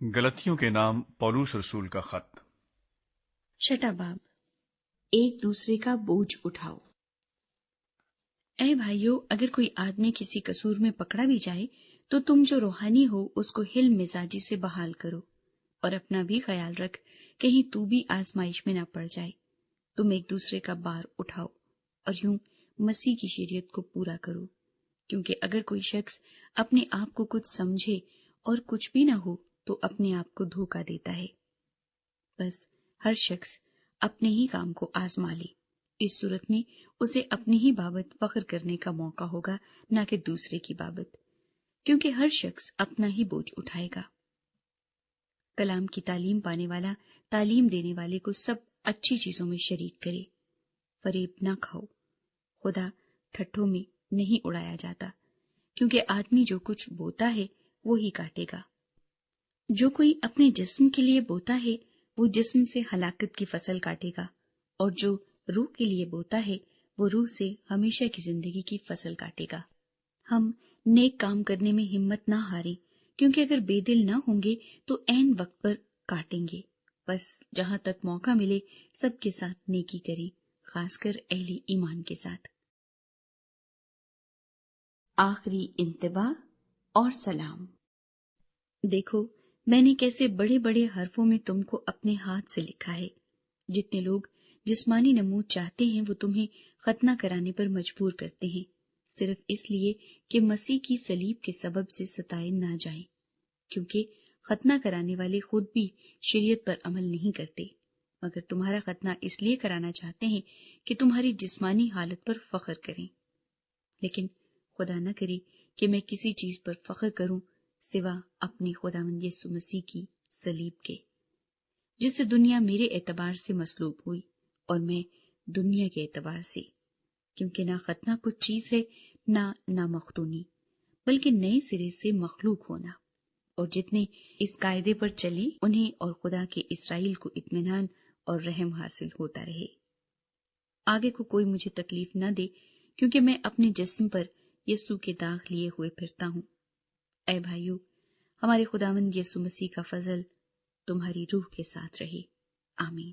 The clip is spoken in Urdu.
گلتیوں کے نام پولوس رسول کا خط۔ چھٹا باب، ایک دوسرے کا بوجھ اٹھاؤ۔ اے بھائیو، اگر کوئی آدمی کسی قصور میں پکڑا بھی جائے تو تم جو روحانی ہو اس کو حلم مزاجی سے بحال کرو، اور اپنا بھی خیال رکھ کہیں تو بھی آزمائش میں نہ پڑ جائے۔ تم ایک دوسرے کا بار اٹھاؤ اور یوں مسیح کی شریعت کو پورا کرو، کیونکہ اگر کوئی شخص اپنے آپ کو کچھ سمجھے اور کچھ بھی نہ ہو تو اپنے آپ کو دھوکہ دیتا ہے۔ بس ہر شخص اپنے ہی کام کو آزما لے، اس صورت میں اسے اپنی ہی بابت فخر کرنے کا موقع ہوگا، نہ کہ دوسرے کی بابت، کیونکہ ہر شخص اپنا ہی بوجھ اٹھائے گا۔ کلام کی تعلیم پانے والا تعلیم دینے والے کو سب اچھی چیزوں میں شریک کرے۔ فریب نہ کھاؤ، خدا ٹھٹھوں میں نہیں اڑایا جاتا، کیونکہ آدمی جو کچھ بوتا ہے وہی کاٹے گا۔ جو کوئی اپنے جسم کے لیے بوتا ہے وہ جسم سے ہلاکت کی فصل کاٹے گا، اور جو روح کے لیے بوتا ہے وہ روح سے ہمیشہ کی زندگی کی فصل کاٹے گا۔ ہم نیک کام کرنے میں ہمت نہ ہاریں، کیونکہ اگر بے دل نہ ہوں گے تو عین وقت پر کاٹیں گے۔ بس جہاں تک موقع ملے سب کے ساتھ نیکی کریں، خاص کر اہل ایمان کے ساتھ۔ آخری انتباہ اور سلام۔ دیکھو میں نے کیسے بڑے بڑے حرفوں میں تم کو اپنے ہاتھ سے لکھا ہے۔ جتنے لوگ جسمانی نمود چاہتے ہیں وہ تمہیں ختنہ کرانے پر مجبور کرتے ہیں، صرف اس لیے کہ مسیح کی صلیب کے سبب سے ستائے نہ جائیں، کیونکہ ختنہ کرانے والے خود بھی شریعت پر عمل نہیں کرتے، مگر تمہارا ختنہ اس لیے کرانا چاہتے ہیں کہ تمہاری جسمانی حالت پر فخر کریں۔ لیکن خدا نہ کرے کہ میں کسی چیز پر فخر کروں سوا اپنے خداوند یسوع مسیح کی صلیب کے، جس سے دنیا میرے اعتبار سے مصلوب ہوئی اور میں دنیا کے اعتبار سے، کیونکہ نہ ختنہ کچھ چیز ہے نہ مختونی، بلکہ نئے سرے سے مخلوق ہونا، اور جتنے اس قاعدے پر چلیں انہیں اور خدا کے اسرائیل کو اطمینان اور رحم حاصل ہوتا رہے۔ آگے کو کوئی مجھے تکلیف نہ دے، کیونکہ میں اپنے جسم پر یسوع کے داغ لیے ہوئے پھرتا ہوں۔ اے بھائیو، ہمارے خداوند یسوع مسیح کا فضل تمہاری روح کے ساتھ رہے۔ آمین۔